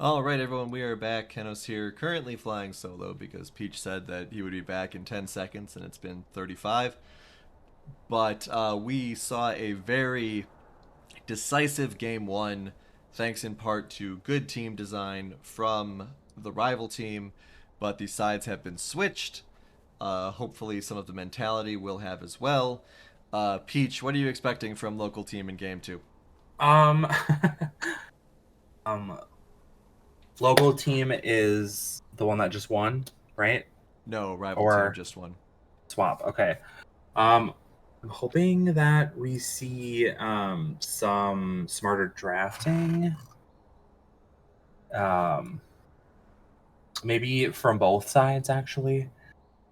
All right, everyone, we are back. Kenos here, currently flying solo because Peach said that he would be back in 10 seconds and it's been 35. But we saw a very decisive game one, thanks in part to good team design from the rival team. But the sides have been switched. Hopefully, some of the mentality will have as well. Peach, what are you expecting from local team in game two? Um, um, Local team is the one that just won, right? No, rival team Or just won. swap. Okay. Um, I'm hoping that we see some smarter drafting. Um, Maybe from both sides actually.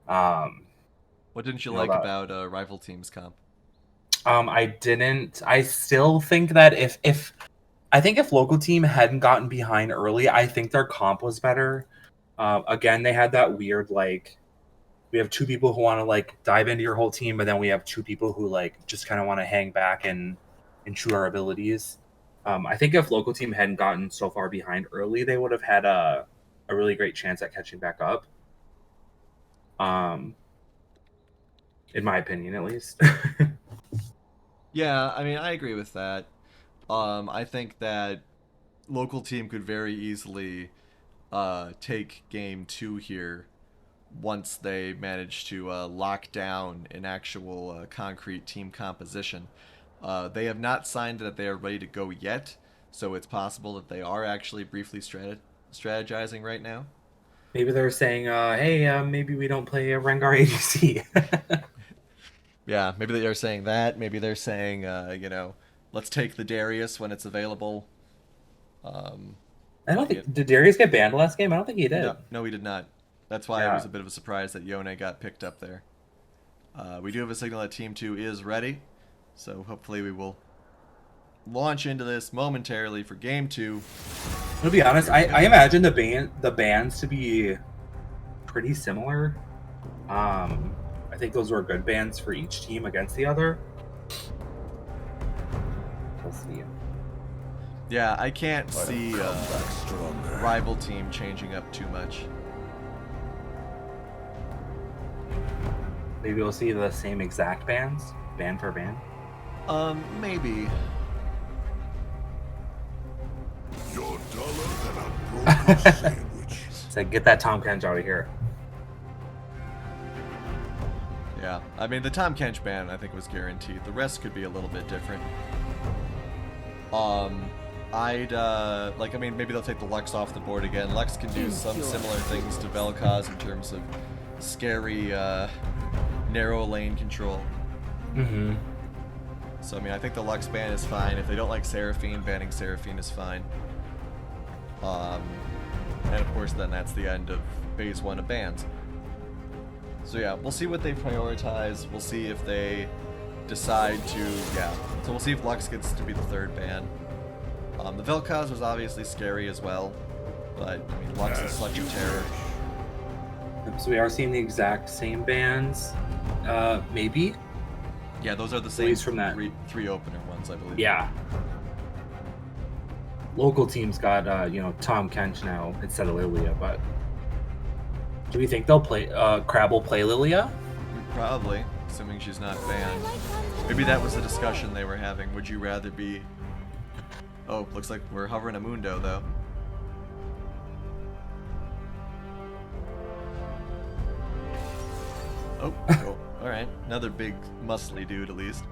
Um, What didn't you you know like that. about rival team's comp? I didn't. I still think that if I think if local team hadn't gotten behind early, I think their comp was better. Again, they had that weird like we have two people who want to like dive into your whole team, but then we have two people who like just kind of want to hang back and shoot our abilities. I think if local team hadn't gotten so far behind early, they would have had a really great chance at catching back up. Um, in my opinion, at least. Yeah, I mean, I agree with that. I think that local team could very easily take game two here once they manage to lock down an actual concrete team composition. They have not signed that they are ready to go yet, so it's possible that they are actually briefly strategizing right now. Maybe they're saying, "Hey, maybe we don't play a Rengar ADC." Yeah, maybe they are saying that. Maybe they're saying, let's take the Darius when it's available. Um, I don't but yeah, think did Darius get banned last game. I don't think he no, did. no, we did not. That's why it was Yeah, a bit of a surprise that Yone got picked up there. We do have a signal that Team 2 is ready, so hopefully we will launch into this momentarily for Game 2. to be honest, Here we I go. imagine the bands to be pretty similar. Um, I think those were good bands for each team against the other. We'll see. Yeah, I can't I have see come back stronger. rival team changing up too much. Maybe we'll see the same exact bands, band for band. Maybe. You're duller than a broken sandwich. So get that Tom Kench out of here. Yeah, I mean, the Tom Kench ban I think was guaranteed. The rest could be a little bit different. Um, I mean, maybe they'll take the Lux off the board again. Lux can do some similar things to Vel'Koz in terms of scary, narrow lane control. Mm-hmm. So, I mean, I think the Lux ban is fine. If they don't like Seraphine, banning Seraphine is fine. And of course, then that's the end of phase one of bans. So yeah, we'll see what they prioritize. We'll see if they decide to, yeah. So we'll see if Lux gets to be the third ban. The Vel'Koz was obviously scary as well, but I mean, Lux is such a terror. So we are seeing the exact same bands. Maybe. Yeah, those are the same Leads from that. three opener ones, I believe. Yeah. Local teams got Tom Kench now instead of Lilia, but do we think they'll play Crab will play Lilia? Probably, assuming she's not banned. Maybe that was the discussion they were having. Would you rather be... Oh, looks like we're hovering a Mundo, though. Oh, cool. Alright. Another big, muscly dude, at least.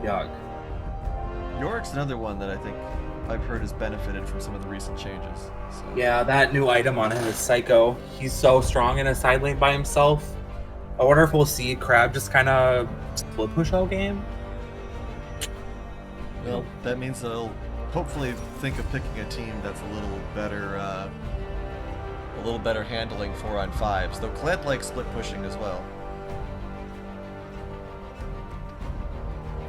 Yuck. Yorick's another one that I think I've heard has benefited from some of the recent changes. So. Yeah, that new item on him is Psycho. He's so strong in a side lane by himself. I wonder if we'll see Crab just kind of split push all game. Well, that means they'll hopefully think of picking a team that's a little better handling 4-on-5s. Though Kled likes split pushing as well.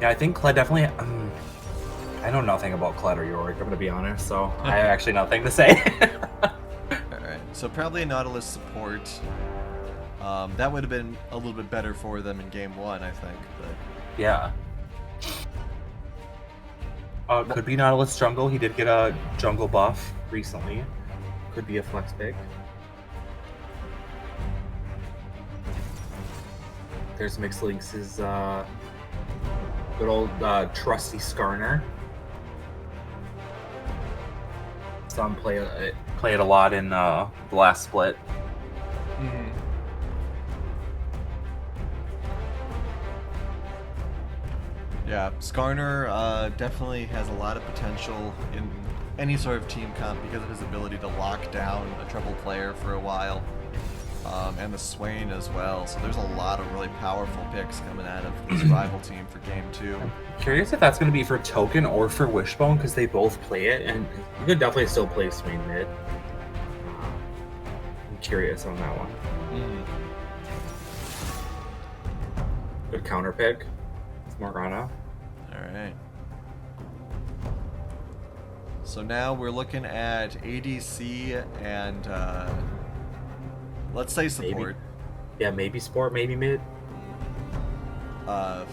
Yeah, I think Kled definitely. I know nothing about Kled or Yorick, I'm gonna be honest, so I have actually nothing to say. Alright, so probably a Nautilus support. That would have been a little bit better for them in game one, I think. But Yeah. Could be Nautilus jungle. He did get a jungle buff recently. Could be a flex pick. There's Mixed Links' good old trusty Skarner. Some play it a lot in the last split. Mm-hmm. Yeah, Skarner definitely has a lot of potential in any sort of team comp because of his ability to lock down a triple player for a while, and the Swain as well. So there's a lot of really powerful picks coming out of this rival team for Game 2. Curious if that's going to be for Token or for Wishbone, because they both play it, and you could definitely still play Swain mid. I'm curious on that one. Good counter pick. It's Morgana. Alright. So now we're looking at ADC and let's say support. Maybe support, maybe mid.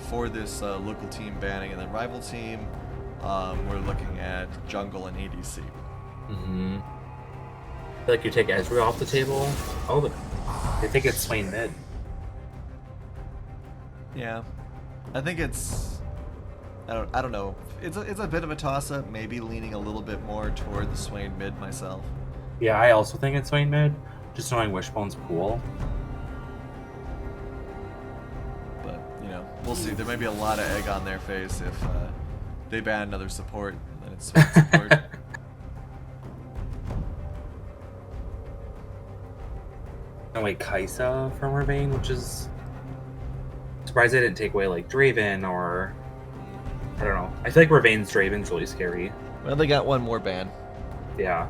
For this local team banning, and then rival team, we're looking at jungle and ADC. Mm-hmm. I feel like you take Ezreal off the table. Oh, they think it's Swain mid. Yeah, I think it's. I don't know. It's a bit of a toss up. Maybe leaning a little bit more toward the Swain mid myself. Yeah, I also think it's Swain mid. Just knowing Wishbone's cool. But you know, we'll see. There may be a lot of egg on their face if they ban another support, and it's Swain support. No, wait, Kaisa from Ravane, which is surprised they didn't take away like Draven or I don't know. I feel like Ravane's Draven's really scary. Well, they got one more ban. Yeah.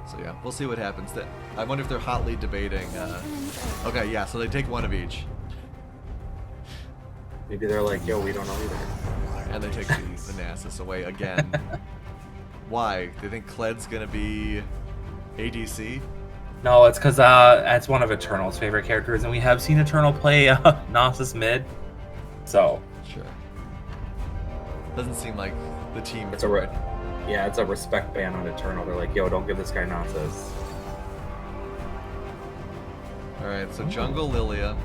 So yeah, we'll see what happens. I wonder if they're hotly debating. Okay, yeah, so they take one of each. Maybe they're like, yo, we don't know either. And they take the Nasus away again. Why? They think Kled's gonna be ADC? No, it's because that's one of Eternal's favorite characters, and we have seen Eternal play Nasus mid. So. Sure. Doesn't seem like the team. It's a respect ban on Eternal. They're like, yo, don't give this guy Nasus. Alright, so jungle Lilia,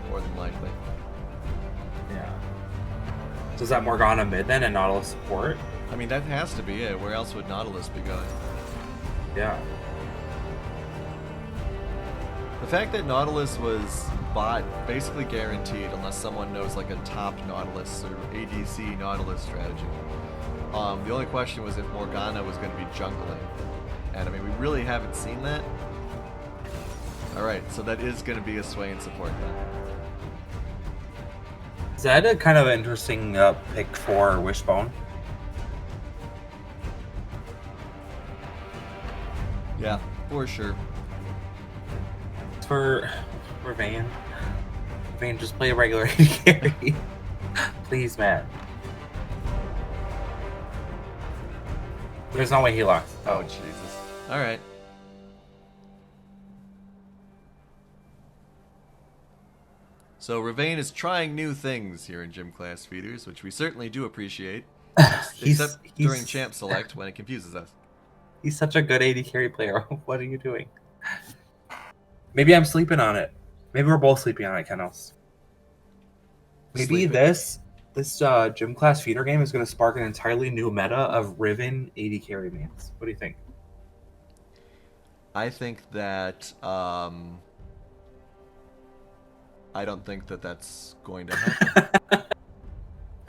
more than likely. Yeah. So is that Morgana mid then and Nautilus support? I mean, that has to be it. Where else would Nautilus be going? Yeah. The fact that Nautilus was bought basically guaranteed unless someone knows like a top Nautilus or ADC Nautilus strategy. The only question was if Morgana was going to be jungling. And I mean, we really haven't seen that. Alright, so that is going to be a Swain support then. Is that a kind of interesting pick for Wishbone? Yeah, for sure. For Ravane. Ravane, just play a regular AD carry. Please, man. There's no way he locks. Oh, Jesus. Alright. So Ravane is trying new things here in Gym Class Feeders, which we certainly do appreciate. Except during Champ Select when it confuses us. He's such a good AD carry player. What are you doing? Maybe I'm sleeping on it. Maybe we're both sleeping on it, Kenos. Maybe Sleeping. this Gym Class Feeder game is going to spark an entirely new meta of Riven AD carry mains. What do you think? I think that I don't think that that's going to happen.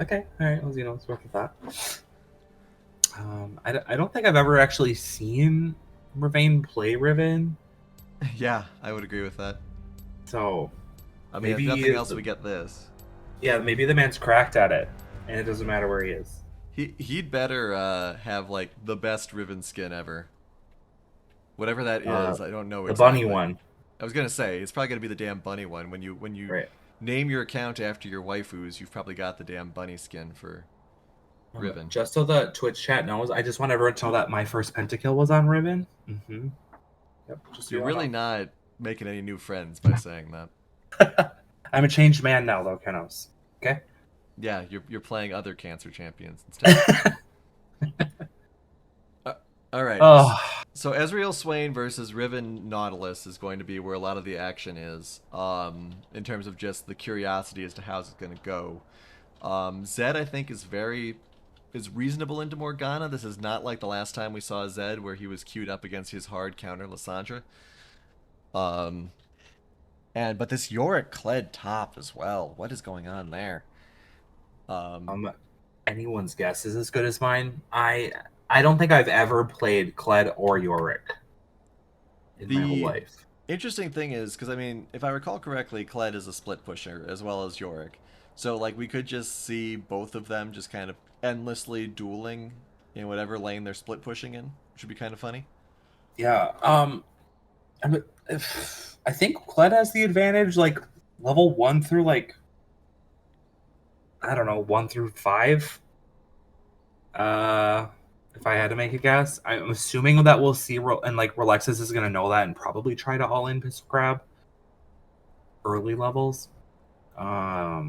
Okay, all right. Well, it's worth a thought. I don't think I've ever actually seen Ravane play Riven. Yeah, I would agree with that. So, I mean, maybe if nothing else, we get this. Yeah, maybe the man's cracked at it, and it doesn't matter where he is. He'd better have like the best Riven skin ever. Whatever that is, I don't know. The exactly. bunny one. I was gonna say it's probably gonna be the damn bunny one. When you Right. name your account after your waifus, you've probably got the damn bunny skin for Riven. Just so the Twitch chat knows, I just want everyone to know that my first pentakill was on Riven. Mm-hmm. Yep. Just You're really not making any new friends by saying that. I'm a changed man now, though, Kenos. Okay. Yeah, you're playing other cancer champions instead. All right. Oh, So Ezreal Swain versus Riven Nautilus is going to be where a lot of the action is. In terms of just the curiosity as to how's it going to go. Zed, I think, is reasonable into Morgana. This is not like the last time we saw Zed, where he was queued up against his hard counter Lissandra. But this Yorick Kled top as well. What is going on there? anyone's guess is as good as mine. I don't think I've ever played Kled or Yorick in my whole The life. interesting thing is, because I mean, if I recall correctly, Kled is a split pusher as well as Yorick. So like we could just see both of them just kind of endlessly dueling in whatever lane they're split pushing in, which would be kind of funny. Yeah. I think Kled has the advantage, like level 1 through like I don't know 1 through 5. If I had to make a guess, I'm assuming that we'll see, and like Relexus is gonna know that and probably try to all in Pistol Grab early levels. Yeah,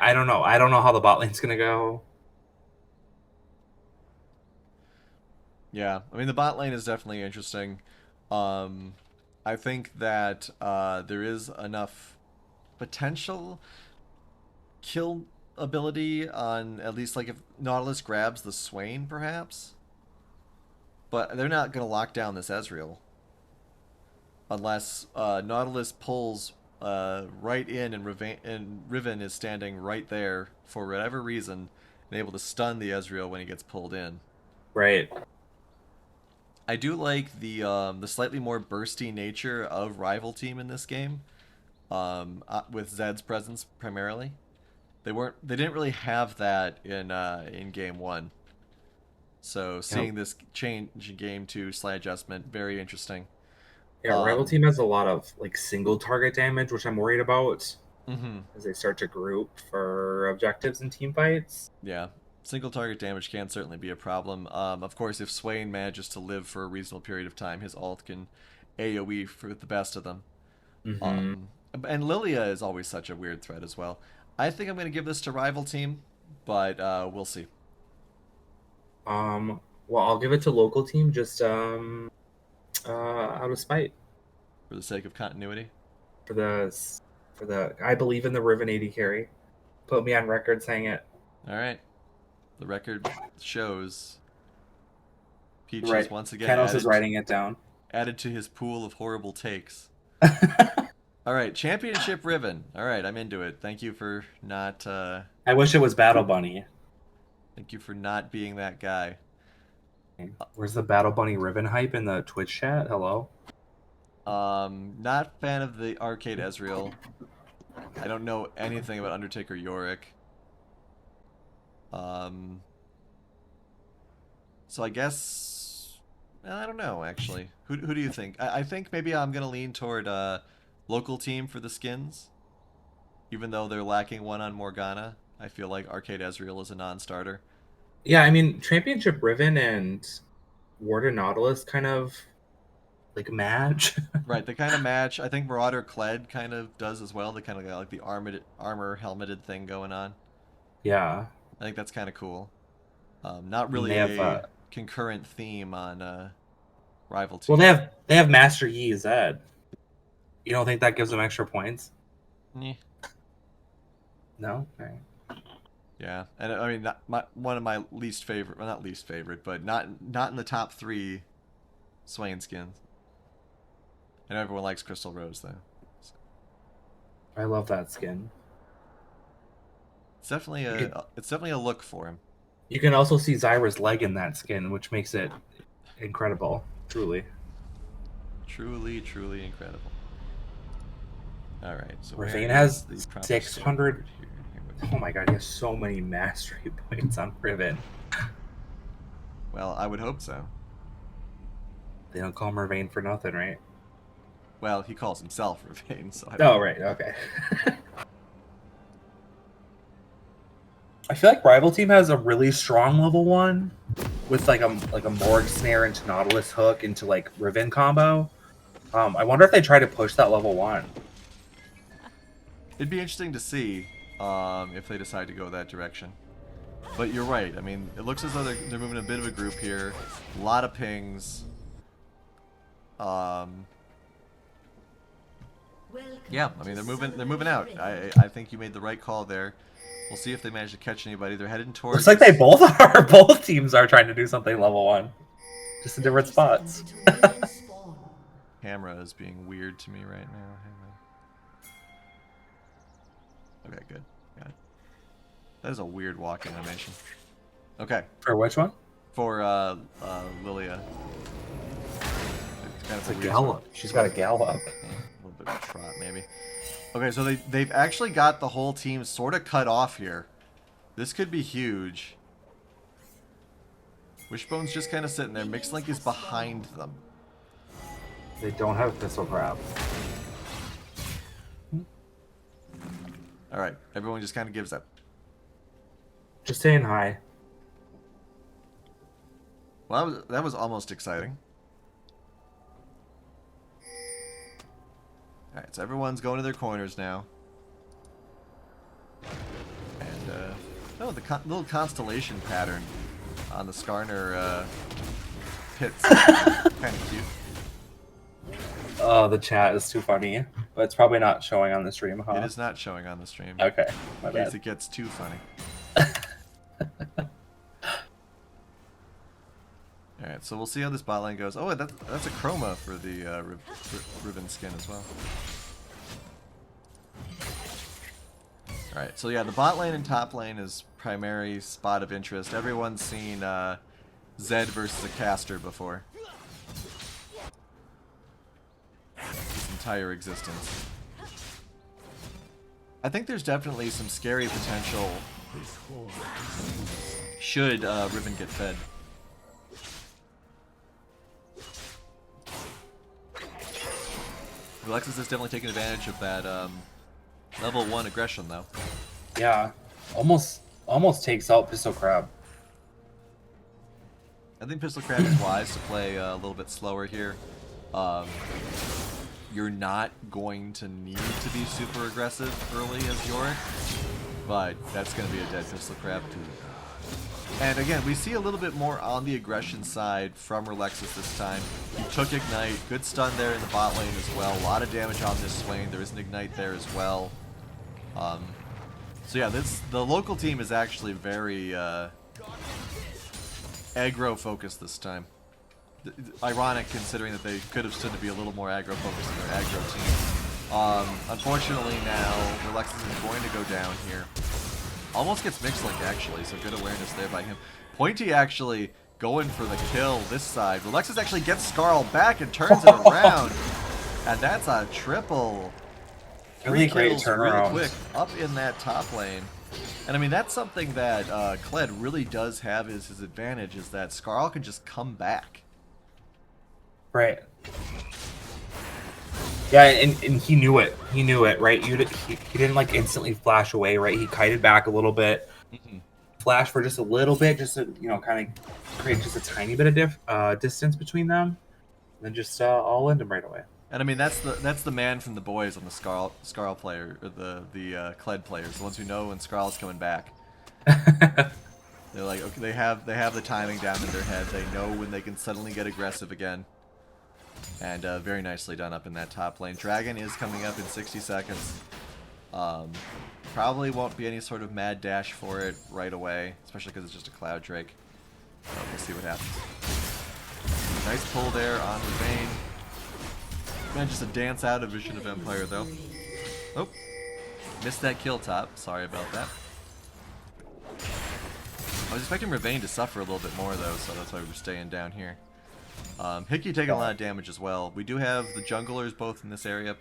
I don't know. I don't know how the bot lane's gonna go. Yeah, I mean the bot lane is definitely interesting. Um, I think that there is enough potential kill ability on at least like if Nautilus grabs the Swain, perhaps. But they're not gonna lock down this Ezreal unless Nautilus pulls right in and Riven is standing right there for whatever reason and able to stun the Ezreal when he gets pulled in. Right. I do like the slightly more bursty nature of Rival Team in this game, with Zed's presence primarily. They didn't really have that in game one. So seeing this change in game two, slight adjustment, very interesting. Yeah, Rival Team has a lot of like single target damage, which I'm worried about as they start to group for objectives and team fights. Yeah, single target damage can certainly be a problem. Of course, if Swain manages to live for a reasonable period of time, his ult can AoE for the best of them. And Lilia is always such a weird threat as well. I think I'm going to give this to Rival Team, but we'll see. Well, I'll give it to Local Team just out of spite. For the sake of continuity. For the I believe in the Riven 80 carry. Put me on record saying it. All right. The record shows Peach Right. is once again Kenos is writing it down. Added to his pool of horrible takes. All right, Championship Riven. All right, I'm into it. Thank you for not. I wish it was Battle Bunny. Thank you for not being that guy. Where's the Battle Bunny Riven hype in the Twitch chat? Hello. Not fan of the Arcade Ezreal. I don't know anything about Undertaker Yorick. So I guess I don't know actually. Who do you think? I think maybe I'm gonna lean toward Local Team for the skins. Even though they're lacking one on Morgana, I feel like Arcade Ezreal is a non-starter. Yeah, I mean Championship Riven and Warden Nautilus kind of like match. Right, they kind of match. I think Marauder Kled kind of does as well. They kind of got like the armor helmeted thing going on. Yeah. I think that's kind of cool. Not really They have, a concurrent theme on Rival Team. Well, they have Master Yi Zed. You don't think that gives them extra points? Yeah. No. All right. Yeah, and I mean, one of my least favorite, well, not least favorite, but not in the top 3 Swain skins. I know everyone likes Crystal Rose though. So. I love that skin. It's definitely a look for him. You can also see Zyra's leg in that skin, which makes it incredible. Truly. Truly, truly incredible. All right, so Ravine has 600. Oh my god, he has so many mastery points on Riven. Well, I would hope so. They don't call him Ravine for nothing, right? Well, he calls himself Ravine, so right, okay. I feel like Rival Team has a really strong level 1 with like a Morg snare into Nautilus hook into like Riven combo. I wonder if they try to push that level 1. It'd be interesting to see. if they decide to go that direction. But you're right. I mean, it looks as though they're moving a bit of a group here. A lot of pings. Yeah, I mean they're moving out. I think you made the right call there. We'll see if they manage to catch anybody. They're heading towards. Looks like they both are. Both teams are trying to do something level 1, just in different spots. Camera is being weird to me right now. Hang on. Okay, good. Got it. That is a weird walk animation. Okay. For which one? For Lilia. It's a gallop. She's got a gallop. A little bit of a trot, maybe. Okay, so they've actually got the whole team sort of cut off here. This could be huge. Wishbone's just kind of sitting there. Mixlink is behind them. They don't have Pistol Crab. Alright, everyone just kind of gives up. Just saying hi. Well, that was almost exciting. Alright, so everyone's going to their corners now. And, oh, the little constellation pattern on the Skarner pits. Kind of cute. Oh, the chat is too funny. But it's probably not showing on the stream, huh? It is not showing on the stream. Okay, my In case bad. it gets too funny. Alright, so we'll see how this bot lane goes. Oh, that's a chroma for the Riven skin as well. Alright, so yeah, the bot lane and top lane is primary spot of interest. Everyone's seen Zed versus a caster before. His entire existence. I think there's definitely some scary potential should Riven get fed. Alexis is definitely taking advantage of that level 1 aggression, though. Yeah, almost takes out Pistol Crab. I think Pistol Crab is wise to play a little bit slower here. You're not going to need to be super aggressive early as Yorick, but that's going to be a dead Pistol Crab too. And again, we see a little bit more on the aggression side from Relexis this time. He took Ignite, good stun there in the bot lane as well. A lot of damage on this Swain. There is an Ignite there as well. So yeah, the local team is actually very aggro focused this time. Ironic considering that they could have stood to be a little more aggro focused in their aggro team. Unfortunately now, Relexis is going to go down here. Almost gets Mixlink actually, so good awareness there by him. Pointy actually going for the kill this side. Relexis actually gets Skarl back and turns it around. And that's a triple. Really great kills turnaround. really quick up in that top lane. And I mean, that's something that Kled really does have as his advantage, is that Skarl can just come back. Right. Yeah, and he knew it. He knew it, right? He didn't like instantly flash away, right? He kited back a little bit, flash for just a little bit, just to kind of create just a tiny bit of distance between them, and then just all end them right away. And I mean, that's the man from the boys on the Skarl player, or the Kled players, the ones who know when Skarl's coming back. They're like, okay, they have the timing down in their head. They know when they can suddenly get aggressive again. And very nicely done up in that top lane. Dragon is coming up in 60 seconds. Probably won't be any sort of mad dash for it right away, especially because it's just a Cloud Drake. We'll see what happens. Nice pull there on Ravane. Manages to dance out of Vision of Empire though. Oh, missed that kill top. Sorry about that. I was expecting Ravane to suffer a little bit more though, so that's why we're staying down here. Hickey taking a lot of damage as well. We do have the junglers both in this area.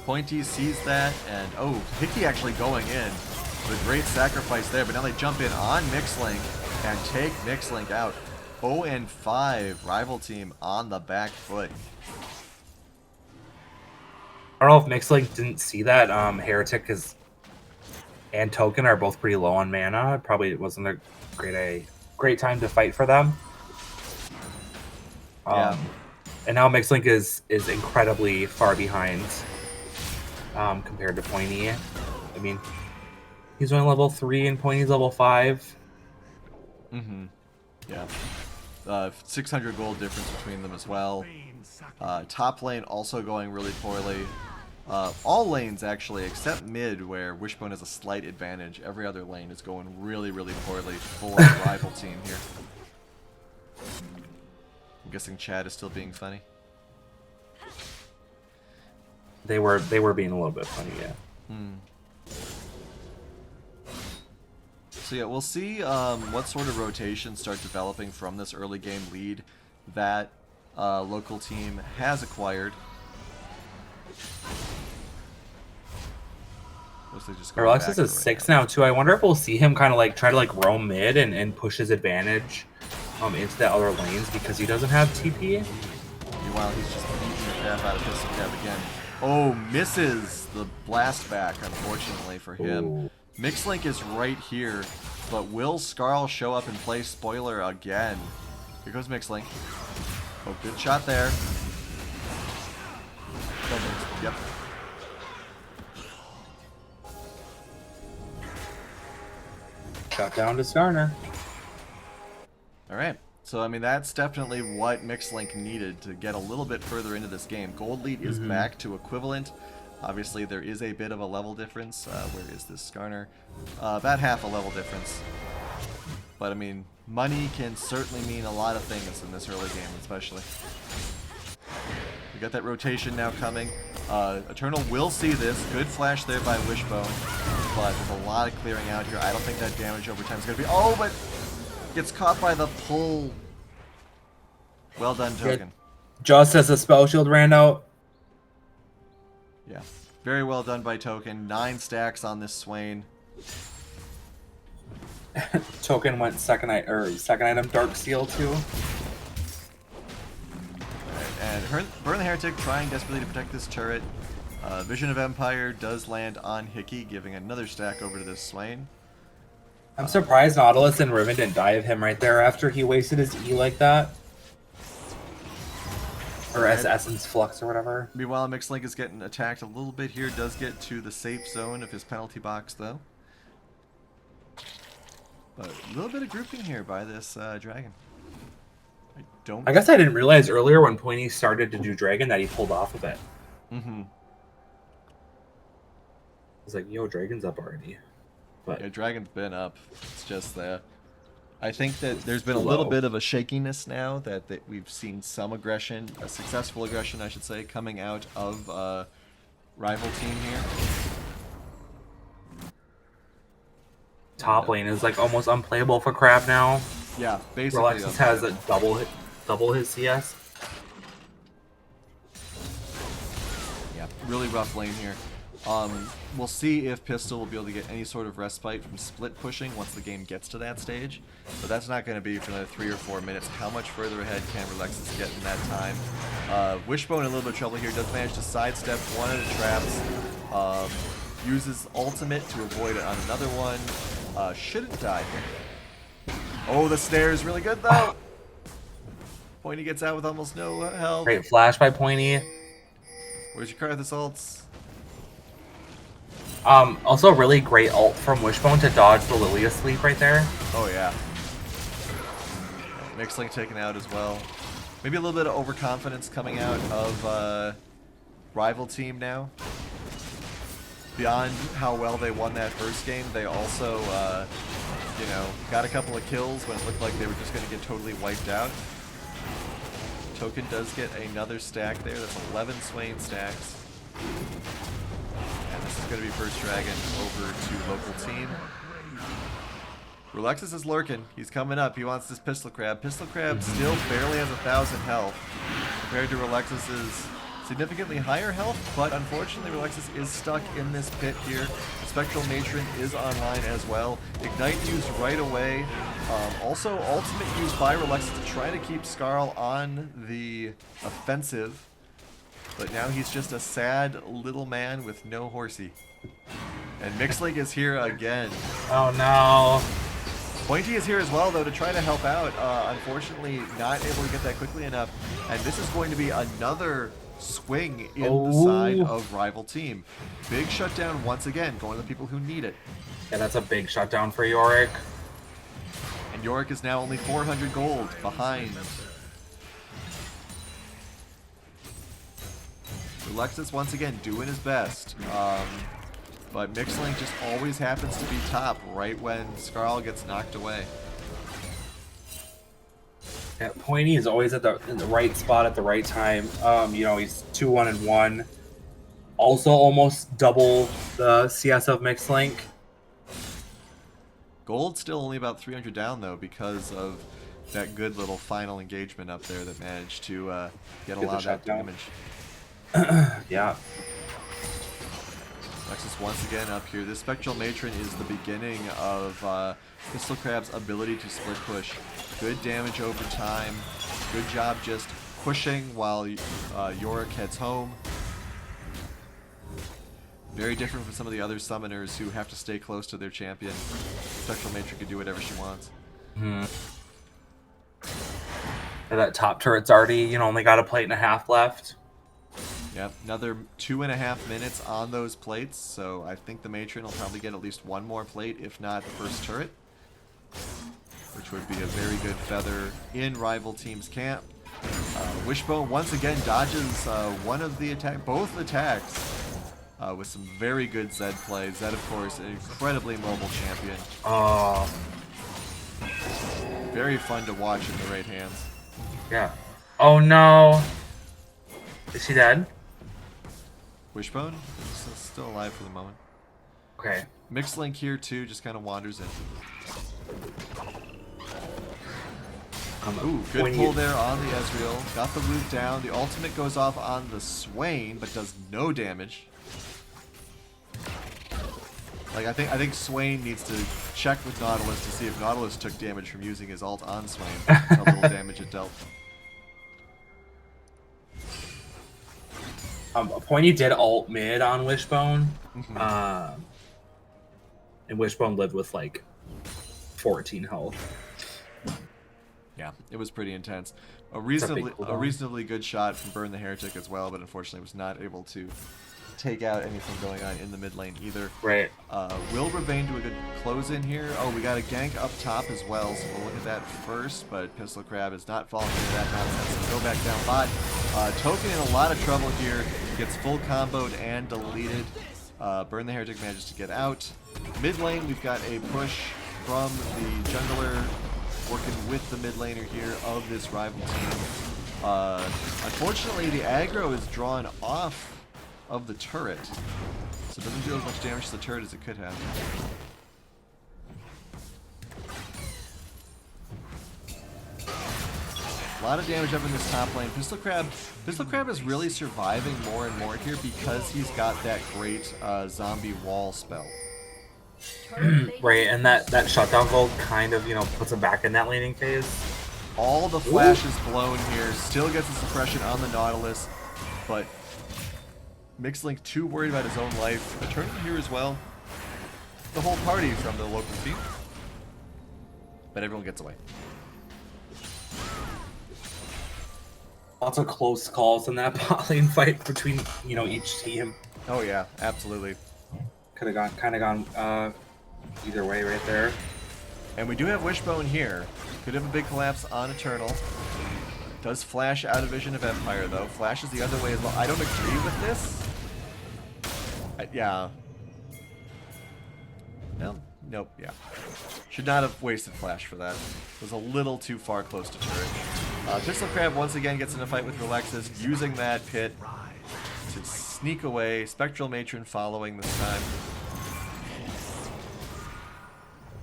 Pointy sees that, and oh, Hickey actually going in with a great sacrifice there, but now they jump in on Mixlink and take Mixlink out. 0-5 rival team on the back foot. I don't know if Mixlink didn't see that. Heretic and Token are both pretty low on mana. It probably wasn't a great time to fight for them. Yeah. And now Mixlink is incredibly far behind compared to Pointy. I mean, he's only level 3 and Pointy's level 5. Mm-hmm. Yeah. 600 gold difference between them as well. Top lane also going really poorly. All lanes actually, except mid, where Wishbone has a slight advantage. Every other lane is going really, really poorly for the rival team here. I'm guessing Chad is still being funny. They were being a little bit funny, yeah. So yeah, we'll see what sort of rotations start developing from this early game lead that local team has acquired. Alexis is 6 now too. I wonder if we'll see him kind of like try to like roam mid and push his advantage into the other lanes because he doesn't have TP. Meanwhile, he's just beating the crap out of Pistol Cap again. Oh, misses the blast back, unfortunately for him. Ooh. Mixlink is right here, but will Skarl show up and play spoiler again? Here goes Mixlink. Oh, good shot there. Yep. Shot down to Skarner. Alright, so I mean that's definitely what Mixlink needed to get a little bit further into this game. Gold lead is back to equivalent. Obviously there is a bit of a level difference. Where is this Skarner? About half a level difference. But I mean, money can certainly mean a lot of things in this early game especially. We got that rotation now coming. Eternal will see this. Good flash there by Wishbone. But there's a lot of clearing out here. I don't think that damage over time is going to be... Oh, but gets caught by the pull. Well done, Token. Just as the spell shield ran out. Yeah. Very well done by Token. 9 stacks on this Swain. Token went second item Dark Seal too. And Burn the Heretic trying desperately to protect this turret. Vision of Empire does land on Hickey, giving another stack over to this Swain. I'm surprised Nautilus and Riven didn't die of him right there after he wasted his E like that. Or Essence Flux or whatever. Meanwhile, Mixlink is getting attacked a little bit here. Does get to the safe zone of his penalty box, though. But a little bit of grouping here by this dragon. I guess I didn't realize earlier when Pointy started to do dragon that he pulled off of it. Mm-hmm. I was like, yo, dragon's up already. But yeah, dragon's been up. It's just I think that there's been a little bit of a shakiness now that we've seen some aggression, a successful aggression, I should say, coming out of rival team here. Top lane is like almost unplayable for Crab now. Yeah, basically. Alexis has a double his CS. Yeah, really rough lane here. We'll see if Pistol will be able to get any sort of respite from split pushing once the game gets to that stage. But that's not going to be for another 3 or 4 minutes. How much further ahead can Relexis get in that time? Wishbone in a little bit of trouble here. Does manage to sidestep one of the traps. Uses ultimate to avoid it on another one. Shouldn't die here. Oh, the snare is really good though. Pointy gets out with almost no health. Great flash by Pointy. Where's your Karthus ults? Also really great ult from Wishbone to dodge the Lily Asleep right there. Oh yeah. Mixlink taken out as well. Maybe a little bit of overconfidence coming out of rival team now. Beyond how well they won that first game, they also, you know, got a couple of kills when it looked like they were just going to get totally wiped out. Token does get another stack there. That's 11 Swain stacks. And this is going to be first dragon over to local team. Relexis is lurking. He's coming up. He wants this Pistol Crab. Pistol Crab still barely has 1,000 health compared to Relexis's significantly higher health, but unfortunately Relexis is stuck in this pit here. Spectral Matron is online as well. Ignite used right away. Also ultimate used by Relexis to try to keep Skarl on the offensive. But now he's just a sad little man with no horsey. And Mixlink is here again. Oh no. Pointy is here as well, though, to try to help out. Unfortunately, not able to get that quickly enough. And this is going to be another swing in the side Oh. of rival team. Big shutdown once again, going to the people who need it. Yeah, that's a big shutdown for Yorick. And Yorick is now only 400 gold behind. Alexis once again doing his best. But Mixlink just always happens to be top right when Skarl gets knocked away. Yeah, Pointy is always in the right spot at the right time. You know, he's 2-1-1. Also almost double the CS of Mixlink. Gold's still only about 300 down though because of that good little final engagement up there that managed to get a Get the lot of that shutdown. damage. Yeah. Nexus once again up here. This Spectral Matron is the beginning of Pistol Crab's ability to split push. Good damage over time. Good job just pushing while Yorick heads home. Very different from some of the other summoners who have to stay close to their champion. Spectral Matron can do whatever she wants. That top turret's already, you know, only got a plate and a half left. Yep, another 2.5 minutes on those plates, so I think the Matron will probably get at least one more plate, if not the first turret. Which would be a very good feather in rival team's camp. Wishbone once again dodges one of the both attacks with some very good Zed play. Zed, of course, an incredibly mobile champion. Very fun to watch in the right hands. Yeah. Oh no. Is she dead? Wishbone is still alive for the moment. Okay. Mixlink here too, just kind of wanders in. Ooh, good pull there on the Ezreal. Got the root down. The ultimate goes off on the Swain, but does no damage. Like I think Swain needs to check with Nautilus to see if Nautilus took damage from using his ult on Swain. How little damage it dealt. Pointy did ult mid on Wishbone. And Wishbone lived with like 14 health. Yeah, it was pretty intense. A big reasonably cooldown. good shot from Burn the Heretic as well, but unfortunately was not able to take out anything going on in the mid lane either. Right. Will Ravane do a good close in here? Oh, we got a gank up top as well, so we'll look at that first, but Pistol Crab is not falling into that nonsense. So go back down bot. Token in a lot of trouble here. Gets full comboed and deleted. Burn the Heretic manages to get out. Mid lane, we've got a push from the jungler working with the mid laner here of this rival team. Unfortunately, the aggro is drawn off of the turret, so it doesn't do as much damage to the turret as it could have. A lot of damage up in this top lane. Pistol Crab is really surviving more and more here because he's got that great zombie wall spell. Right, and that shutdown gold kind of, you know, puts him back in that laning phase. All the flashes blown here, still gets the suppression on the Nautilus, but Mixlink too worried about his own life. A tournament here as well. The whole party from the local team, but everyone gets away. Lots of close calls in that bot lane fight between, you know, each team. Oh yeah, absolutely. Could have gone either way right there. And we do have Wishbone here. Could have a big collapse on Eternal. Does flash out of Vision of Empire though. Flashes the other way as well. I don't agree with this. Yeah. No. Nope. Yeah. Should not have wasted flash for that. Was a little too far close to turret. Pistol Crab once again gets in a fight with Relexis, using that pit to sneak away. Spectral Matron following this time.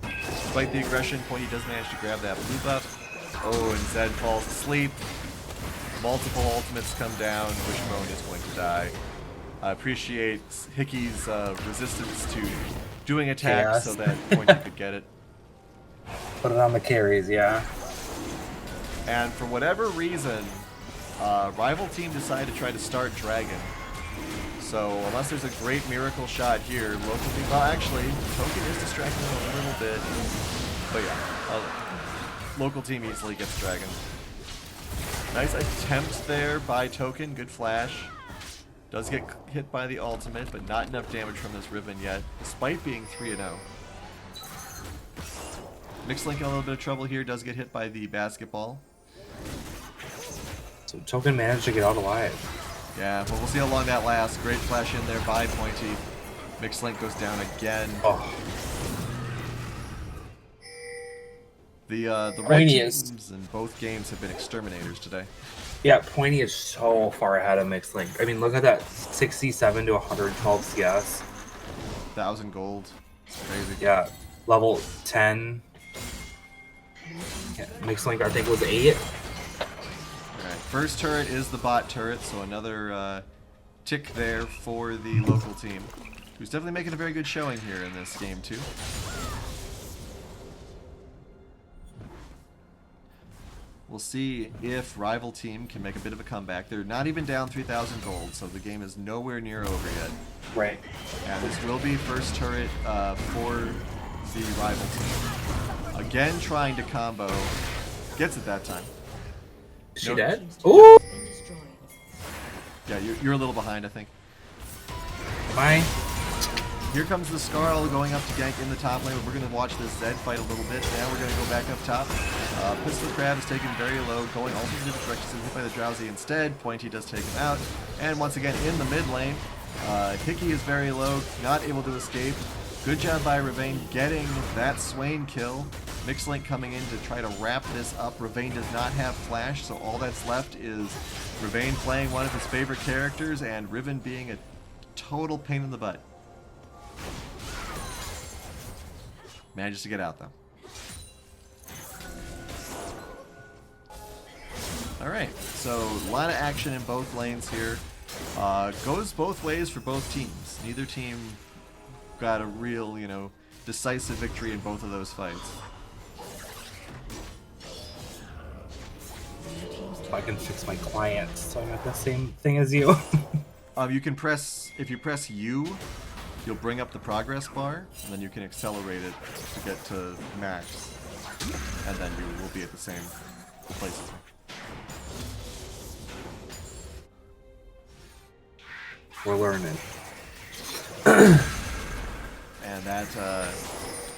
Despite the aggression, Pointy does manage to grab that blue buff. Oh, and Zed falls asleep. Multiple ultimates come down. Wishbone is going to die. I appreciate Hickey's resistance to doing attacks so that Pointy could get it. Put it on the carries, yeah. And for whatever reason, rival team decided to try to start Dragon. So unless there's a great miracle shot here, local team, well actually, Token is distracting them a little bit. But yeah, local team easily gets Dragon. Nice attempt there by Token. Good flash. Does get hit by the ultimate, but not enough damage from this Riven yet, despite being 3-0. Mixlink in a little bit of trouble here. Does get hit by the basketball. So Token managed to get out alive. Yeah, but we'll see how long that lasts. Great flash in there by Pointy. Mixlink goes down again. Oh, The red Pointy is- teams in both games have been exterminators today. yeah, Pointy is so far ahead of Mixlink. I mean, look at that 67 to 112 CS. 1,000 gold. It's crazy. Yeah, level 10. Yeah, Mixlink, I think, was 8. Alright, first turret is the bot turret, so another tick there for the local team, who's definitely making a very good showing here in this game too. We'll see if rival team can make a bit of a comeback. They're not even down 3,000 gold, so the game is nowhere near over yet. Right. And this will be first turret for the rival team. Again, trying to combo. Gets it that time. Is she No. dead? Ooh! Yeah, you're a little behind, I think. My. Here comes the Skarl going up to gank in the top lane. We're going to watch this Zed fight a little bit. Now we're going to go back up top. Pistol Crab is taken very low, going also in different directions, hit by the Drowsy instead. Pointy does take him out. And once again, in the mid lane, Hickey is very low, not able to escape. Good job by Ravane getting that Swain kill. Mixlink coming in to try to wrap this up. Ravane does not have flash, so all that's left is Ravane playing one of his favorite characters and Riven being a total pain in the butt. Manages to get out though. Alright, so a lot of action in both lanes here. Goes both ways for both teams. Neither team got a real, decisive victory in both of those fights. If I can fix my client so I'm at the same thing as you. You can press, if you press U, you'll bring up the progress bar, and then you can accelerate it to get to max. And then you will be at the same place as me. We're learning. And that,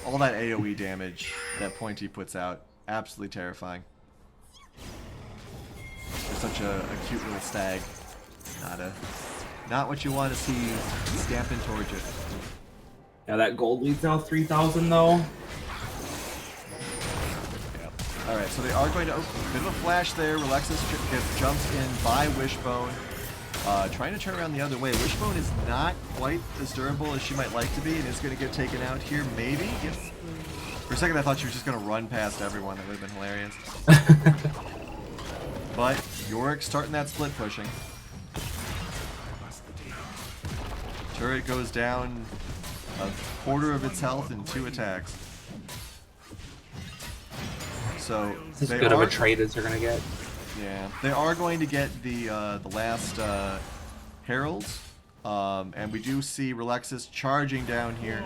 all that AoE damage that Pointy puts out, absolutely terrifying. You're such a cute little stag. Not what you want to see stamping towards you. Now that gold leads now 3,000 though. Yep. Alright, so they are going to, bit of a flash there. Relexus gets jumped in by Wishbone. Trying to turn around the other way. Wishbone is not quite as durable as she might like to be, and is going to get taken out here, maybe? Yes. For a second I thought she was just going to run past everyone. That would have been hilarious. But Yorick starting that split pushing. Turret goes down a quarter of its health in 2 attacks. So This is they as good of are- a trade as you're gonna get. Yeah, they are going to get the last heralds, and we do see Relexus charging down here.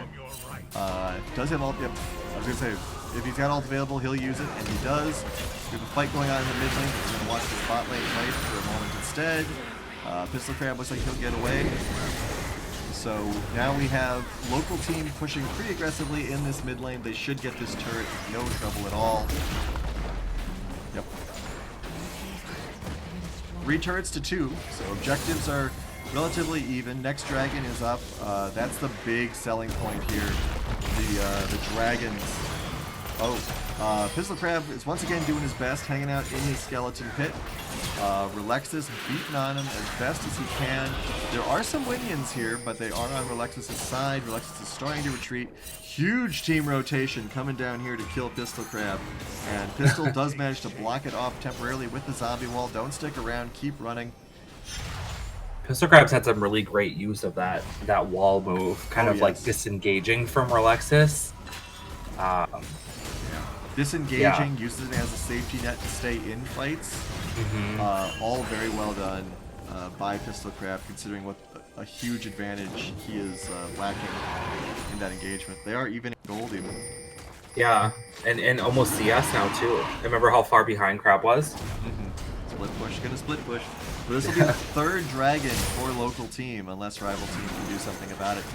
Does have ult? Yep. I was gonna say if he's got ult available, he'll use it, and he does. We have a fight going on in the mid lane. We're gonna watch the spot lane fight for a moment instead. Pistol Crab looks like he'll get away. So now we have local team pushing pretty aggressively in this mid lane. They should get this turret no trouble at all. Yep. 3 turrets to 2, so objectives are relatively even. Next dragon is up. That's the big selling point here. The dragons. Pistol Crab is once again doing his best, hanging out in his skeleton pit. Relexus beating on him as best as he can. There are some Winions here, but they are on Relexus' side. Relexus is starting to retreat. Huge team rotation coming down here to kill Pistol Crab. And Pistol does manage to block it off temporarily with the zombie wall. Don't stick around, keep running. Pistol Crab's had some really great use of that wall move, kind of like yes. disengaging from Relexus. Disengaging, uses it as a safety net to stay in fights. All very well done by Pistol Crab, considering what a huge advantage he is lacking in that engagement. They are even in gold even. Yeah, and almost CS now too. Remember how far behind Crab was? Split push, gonna split push. But this will be the third dragon for local team, unless rival team can do something about it.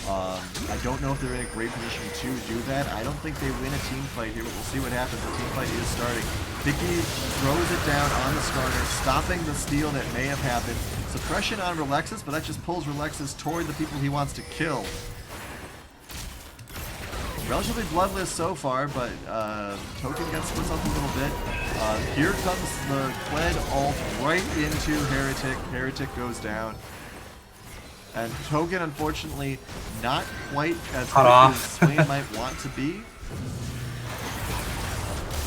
I don't know if they're in a great position to do that. I don't think they win a team fight here, but we'll see what happens. The team fight is starting. Vicky throws it down on the Skarner, stopping the steal that may have happened. Suppression on Relexus, but that just pulls Relexus toward the people he wants to kill. Relatively bloodless so far, but Token gets splits up a little bit. Here comes the Kled ult right into Heretic. Heretic goes down. And Token, unfortunately, not quite as quick as Swain might want to be.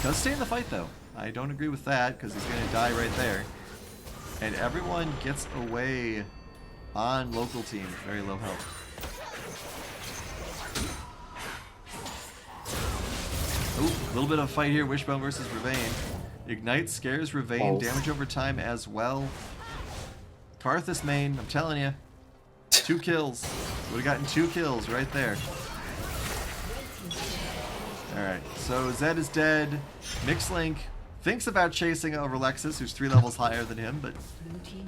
Does stay in the fight, though. I don't agree with that, because he's going to die right there. And everyone gets away on local team. Very low health. Ooh, a little bit of a fight here. Wishbone versus Ravane. Ignite scares Ravane. Damage over time as well. Karthus main, I'm telling you. 2 kills. Would have gotten 2 kills right there. Alright, so Zed is dead. Mixlink thinks about chasing over Lexus, who's 3 levels higher than him, but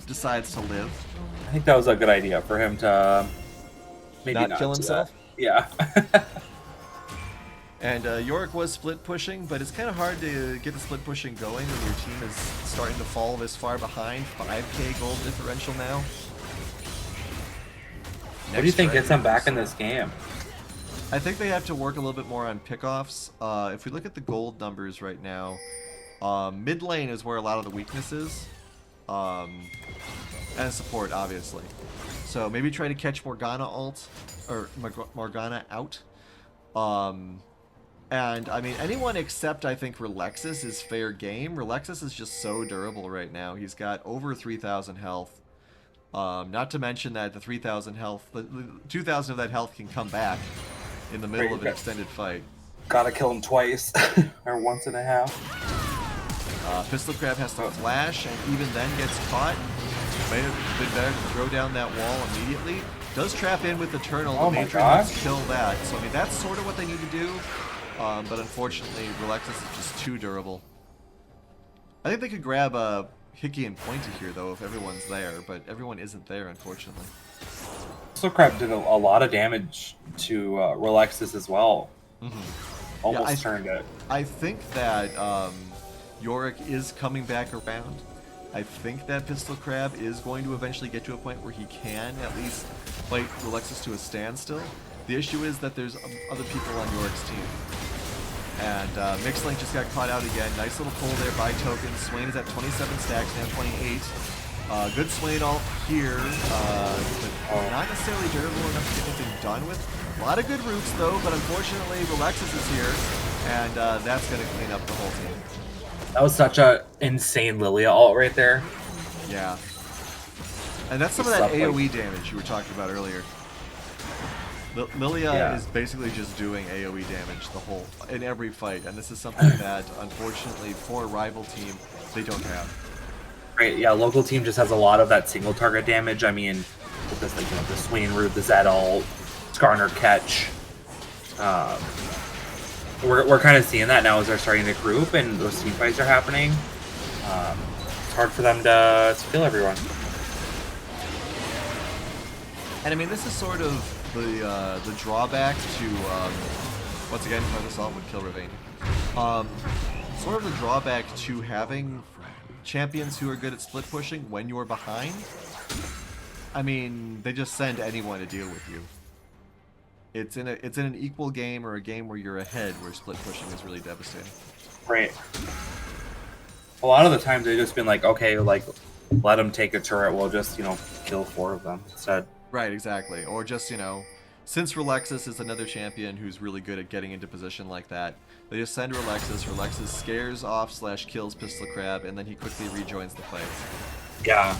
decides to live. I think that was a good idea for him to maybe not kill himself? Yeah. And Yorick was split pushing, but it's kind of hard to get the split pushing going when your team is starting to fall this far behind. 5k gold differential now. What do you think gets them back in this game? I think they have to work a little bit more on pickoffs. If we look at the gold numbers right now, mid lane is where a lot of the weakness is. And support, obviously. So maybe try to catch Morgana ult, or Morgana out. And, I mean, anyone except, I think, Relexus is fair game. Relexus is just so durable right now. He's got over 3,000 health. Not to mention that the 3,000 health, the 2,000 of that health can come back in the middle of an extended fight. Gotta kill him twice, or once and a half. Pistol Crab has to flash, and even then gets caught. May have been better to throw down that wall immediately. Does trap in with Eternal, but Matron must kill that. So, I mean, that's sort of what they need to do. But unfortunately, Relexus is just too durable. I think they could grab Hickey and Pointy here, though, if everyone's there, but everyone isn't there, unfortunately. Pistol Crab did a lot of damage to Relexus as well. Almost turned it. I think that Yorick is coming back around. I think that Pistol Crab is going to eventually get to a point where he can at least fight Relexus to a standstill. The issue is that there's other people on Yorick's team. And Mixlink just got caught out again. Nice little pull there by Token. Swain is at 27 stacks, now 28. Good Swain ult here, but not necessarily durable enough to get anything done with. A lot of good roots though, but unfortunately Relexus is here, and that's going to clean up the whole team. That was such a insane Lilia ult right there. Yeah. And that's some of that AoE damage you were talking about earlier. Lilia is basically just doing AoE damage in every fight, and this is something that, unfortunately, for a rival team, they don't have. Right, yeah, local team just has a lot of that single target damage. I mean, with this, like, you know, the Swain root, the Zed ult, Skarner catch. We're kind of seeing that now as they're starting to group and those team fights are happening. It's hard for them to kill everyone. And I mean, this is sort of the drawback to once again, Feather Assault would kill Ravane. Sort of the drawback to having champions who are good at split pushing when you're behind. I mean, they just send anyone to deal with you. It's in an equal game or a game where you're ahead, where split pushing is really devastating. Right. A lot of the times they've just been like, okay, like, let them take a turret, we'll just, you know, kill 4 of them instead. Right, exactly. Or just, you know, since Relexus is another champion who's really good at getting into position like that, they just send Relexus. Relexus scares off / kills Pistol Crab, and then he quickly rejoins the fight. Yeah.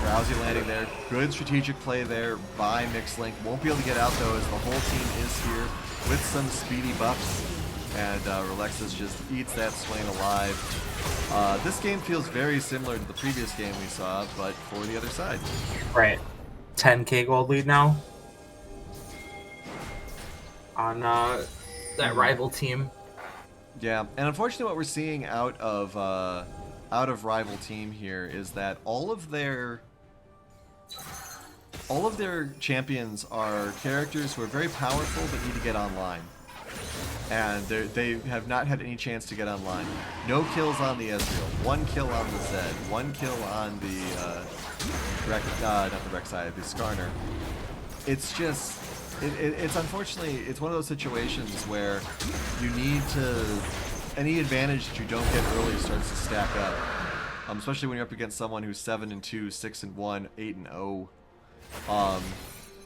Drowsy landing there. Good strategic play there by Mixlink. Won't be able to get out, though, as the whole team is here with some speedy buffs. And Relexus just eats that Swain alive. This game feels very similar to the previous game we saw, but for the other side. Right. 10k gold lead now on that rival team. Yeah, and unfortunately, what we're seeing out of rival team here is that all of their champions are characters who are very powerful but need to get online, and they have not had any chance to get online. No kills on the Ezreal, 1 kill on the Zed, 1 kill on the not the Rek'Sai, the Skarner. It's just. It's unfortunately, it's one of those situations where you need to, any advantage that you don't get early starts to stack up. Especially when you're up against someone who's 7-2, 6-1, 8-0.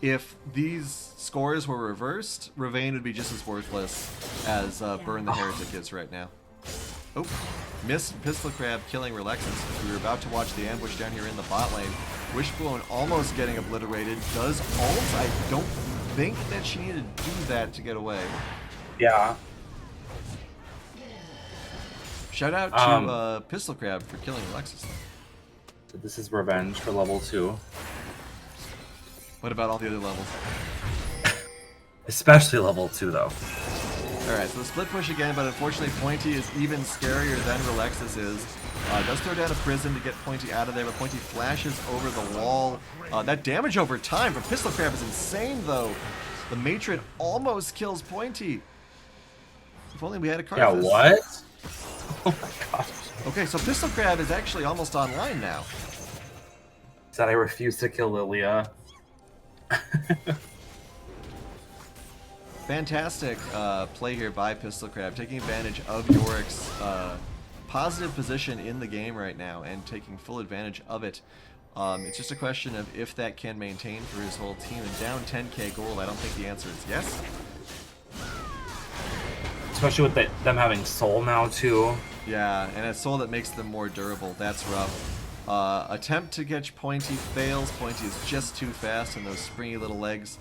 If these scores were reversed, Ravane would be just as worthless as Burn the Heretic is right now. Oh, missed Pistol Crab killing Relexus. We were about to watch the ambush down here in the bot lane. Wishbone almost getting obliterated. Does ult? I don't think that she needed to do that to get away. Yeah. Shout out to Pistol Crab for killing Alexis. So this is revenge for level 2. What about all the other levels? Especially level 2, though. Alright, so the split push again, but unfortunately Pointy is even scarier than Relexus is. Does throw down a prison to get Pointy out of there, but Pointy flashes over the wall. That damage over time from Pistol Crab is insane, though. The Matron almost kills Pointy. If only we had a Karthus. Yeah, what? Oh my gosh. Okay, so Pistol Crab is actually almost online now. Said I refuse to kill Lilia. Fantastic play here by Pistol Crab, taking advantage of Yorick's positive position in the game right now and taking full advantage of it. It's just a question of if that can maintain for his whole team. And down 10k gold, I don't think the answer is yes. Especially with them having Soul now, too. Yeah, and a soul that makes them more durable. That's rough. Attempt to catch Pointy fails. Pointy is just too fast in those springy little legs.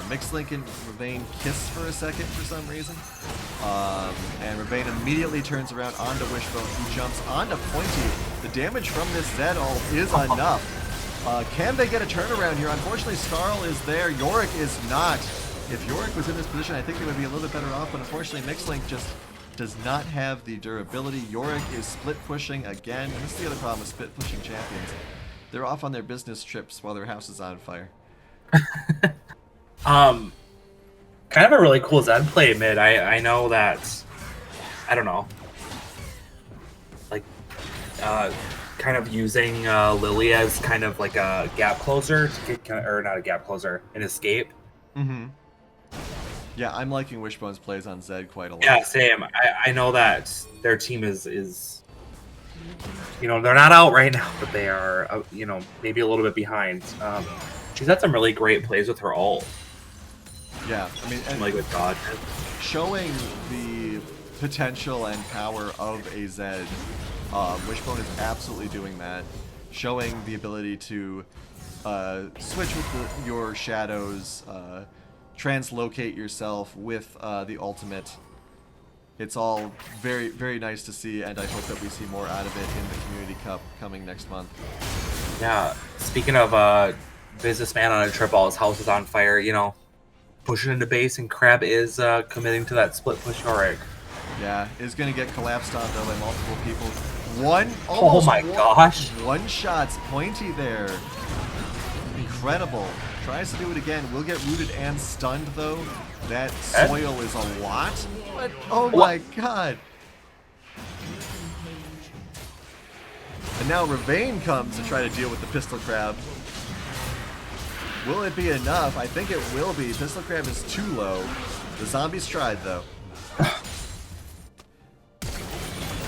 Mixlink and Ravane kiss for a second for some reason. And Ravane immediately turns around onto Wishbone, who jumps onto Pointy. The damage from this Zed ult is enough. Can they get a turnaround here? Unfortunately, Skarl is there. Yorick is not. If Yorick was in this position, I think they would be a little bit better off, but unfortunately, Mixlink just does not have the durability. Yorick is split pushing again, and this is the other problem with split pushing champions. They're off on their business trips while their house is on fire. Kind of a really cool Zed play mid. I know that, I don't know, like, kind of using Lily as kind of like a gap closer, to get, or not a gap closer, an escape. Mm-hmm. Yeah, I'm liking Wishbone's plays on Zed quite a lot. Yeah, same. I know that their team is, you know, they're not out right now, but they are, you know, maybe a little bit behind. She's had some really great plays with her ult. Yeah, I mean, and Like with God. showing the potential and power of a Zed, Wishbone is absolutely doing that. Showing the ability to switch with your shadows, translocate yourself with the ultimate. It's all very, very nice to see, and I hope that we see more out of it in the Community Cup coming next month. Yeah, speaking of businessman on a trip while his house is on fire, you know, pushing into base, and Crab is committing to that split push Yorick. Yeah, is going to get collapsed on though by multiple people. Oh my gosh. One shot's Pointy there. Incredible. Tries to do it again. Will get rooted and stunned though. That soil is a lot. What? Oh my god. And now Ravane comes to try to deal with the Pistol Crab. Will it be enough? I think it will be. Pistol Crab is too low. The zombies tried though.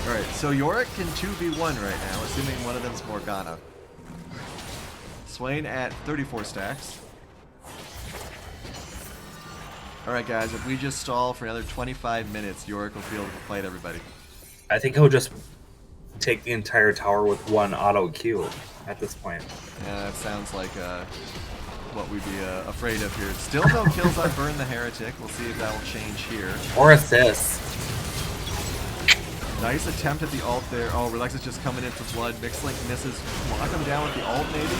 Alright, so Yorick can 2v1 right now, assuming one of them's Morgana. Swain at 34 stacks. Alright guys, if we just stall for another 25 minutes, Yorick will be able to fight everybody. I think he'll just take the entire tower with one auto Q at this point. Yeah, that sounds like what we'd be afraid of here. Still no kills on Burn the Heretic. We'll see if that will change here. Or assist. Nice attempt at the ult there. Oh, Relax is just coming in for blood. Mixlink misses. Lock him down with the ult maybe.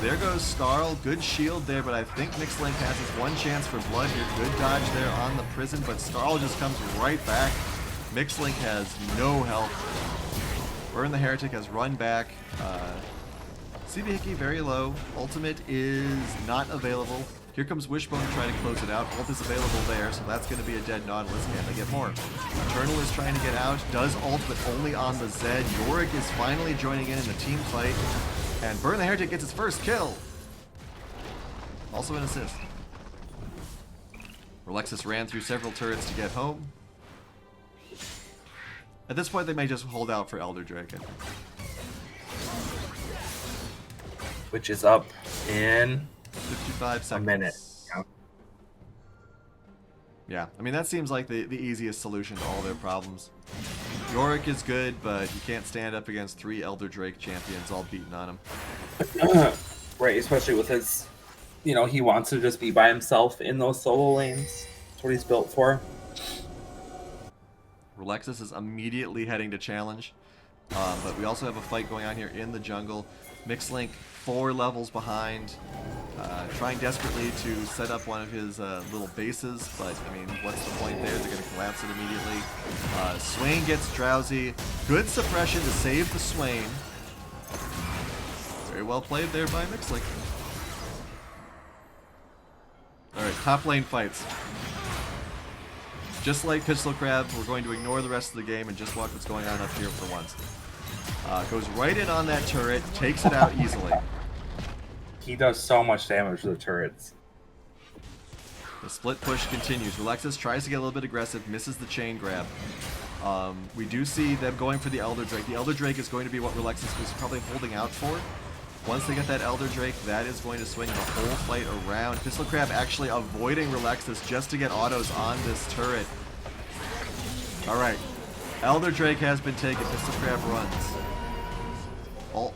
There goes Skarl. Good shield there, but I think Mixlink has his one chance for blood here. Good dodge there on the prison, but Skarl just comes right back. Mixlink has no health. Burn the Heretic has run back. CB Hickey very low. Ultimate is not available. Here comes Wishbone to try to close it out. Ult is available there, so that's going to be a dead Nautilus. Can they get more? Eternal is trying to get out. Does ult, but only on the Zed. Yorick is finally joining in the team fight. And Burn the Heretic gets his first kill. Also an assist. Relexis ran through several turrets to get home. At this point, they may just hold out for Elder Drake. Which is up in 55 seconds. a minute. Yeah. Yeah, I mean, that seems like the easiest solution to all their problems. Yorick is good, but he can't stand up against 3 Elder Drake champions all beaten on him. Right, especially with his, you know, he wants to just be by himself in those solo lanes. That's what he's built for. Relexis is immediately heading to challenge, but we also have a fight going on here in the jungle. Mixlink 4 levels behind, trying desperately to set up one of his little bases, but I mean, what's the point there? They're going to collapse it immediately. Swain gets drowsy. Good suppression to save the Swain. Very well played there by Mixlink. Alright, top lane fights. Just like Pistol Crab, we're going to ignore the rest of the game and just watch what's going on up here for once. Goes right in on that turret, takes it out easily. He does so much damage to the turrets. The split push continues. Relexis tries to get a little bit aggressive, misses the chain grab. We do see them going for the Elder Drake. The Elder Drake is going to be what Relexis was probably holding out for. Once they get that Elder Drake, that is going to swing the whole fight around. Pistol Crab actually avoiding Relexis just to get autos on this turret. Alright. Elder Drake has been taken. Pistol Crab runs.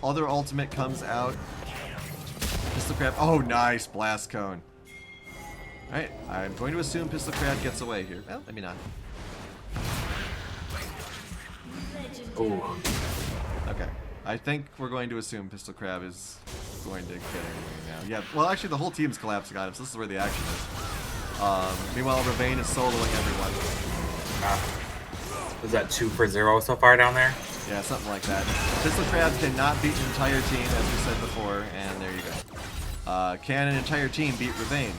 Other ultimate comes out. Pistol Crab. Oh, nice. Blast Cone. Alright. I'm going to assume Pistol Crab gets away here. Well, maybe not. Oh. Okay. I think we're going to assume Pistol Crab is going to get anything now. Yeah, well, actually, the whole team's collapsing on him, so this is where the action is. Meanwhile, Ravane is soloing everyone. Is that 2 for 0 so far down there? Yeah, something like that. Pistol Crab cannot beat an entire team, as we said before, and there you go. Can an entire team beat Ravane?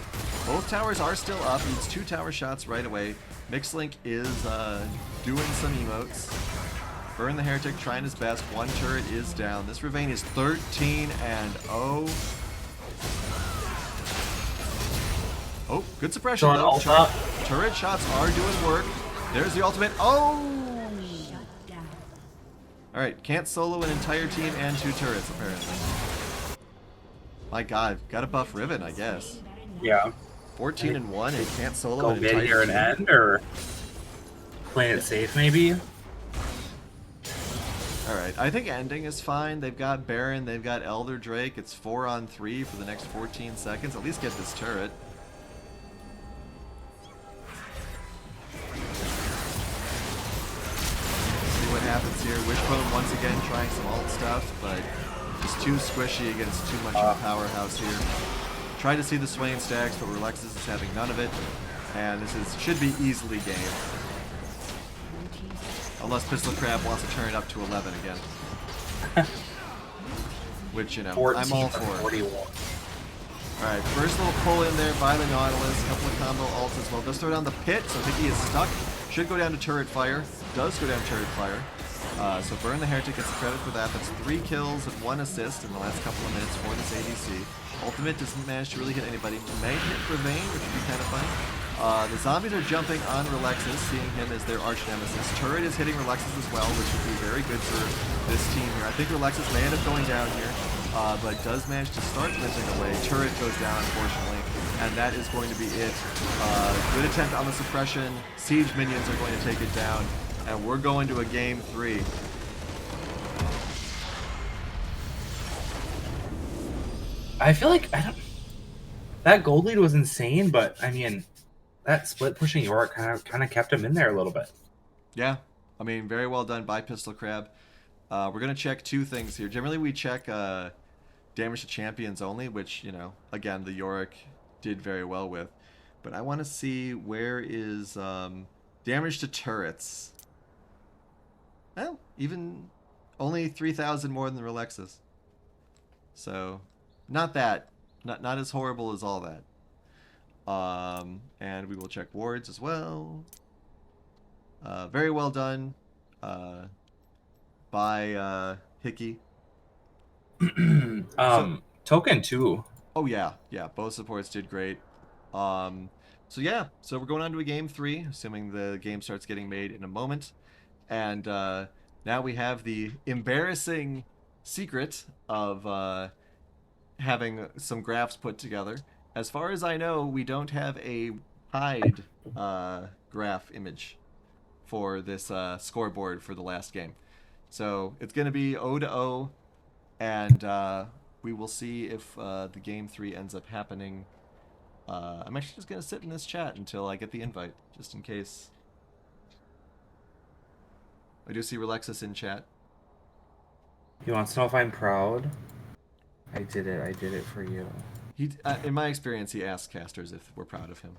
Both towers are still up. Needs 2 tower shots right away. Mixlink is doing some emotes. Burn the Heretic trying his best. 1 turret is down. This Ravane is 13-0. Oh, good suppression though. Turret shots are doing work. There's the ultimate. Oh! Alright, can't solo an entire team and 2 turrets apparently. My god, gotta buff Riven, I guess. Yeah. 14-1 and can't solo Go an mid entire here and team. end, or playing it safe maybe? Alright, I think ending is fine. They've got Baron, they've got Elder Drake. It's 4-on-3 for the next 14 seconds. At least get this turret. See what happens here. Wishbone once again trying some alt stuff, but just too squishy against too much of a powerhouse here. Try to see the Swain stacks, but Relexis is having none of it. And this should be easily game. Unless Pistol Crab wants to turn it up to 11 again. Which, you know, I'm all for. 41. Alright, first little pull in there by the Nautilus. Couple of combo ults as well. Does throw down the pit, so Hickey is stuck. Should go down to turret fire. Does go down to turret fire. So Burn the Heretic gets the credit for that. That's 3 kills and 1 assist in the last couple of minutes for this ADC. Ultimate doesn't manage to really hit anybody. May hit Ravane, which would be kind of funny. The zombies are jumping on Relexis, seeing him as their arch nemesis. Turret is hitting Relexis as well, which would be very good for this team here. I think Relexis may end up going down here, but does manage to start limping away. Turret goes down, unfortunately, and that is going to be it. Good attempt on the suppression. Siege minions are going to take it down, and we're going to a game 3. I feel like that gold lead was insane, but I mean, that split pushing Yorick kind of kept him in there a little bit. Yeah, I mean, very well done by Pistol Crab. We're gonna check 2 things here. Generally, we check damage to champions only, which, you know, again, the Yorick did very well with. But I want to see where is damage to turrets. Well, even only 3,000 more than Relexus. So, not as horrible as all that. And we will check wards as well. Very well done by Hickey. Token too. Oh yeah, both supports did great. So we're going on to a game 3, assuming the game starts getting made in a moment. And now we have the embarrassing secret of having some graphs put together. As far as I know, we don't have a hide graph image for this scoreboard for the last game. So it's going to be 0-0, and we will see if the game 3 ends up happening. I'm actually just going to sit in this chat until I get the invite, just in case. I do see Relexus in chat. He wants to know if I'm proud. I did it for you. He, in my experience, he asks casters if we're proud of him.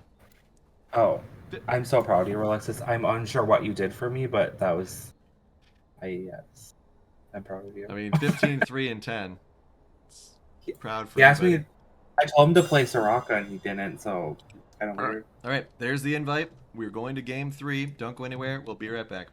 Oh, I'm so proud of you, Alexis. I'm unsure what you did for me, but that was... yes. I'm proud of you. I mean, 15, 3, and 10. It's proud for He asked anybody. me... I told him to play Soraka, and he didn't, so... I don't know. All right, there's the invite. We're going to game 3. Don't go anywhere. We'll be right back.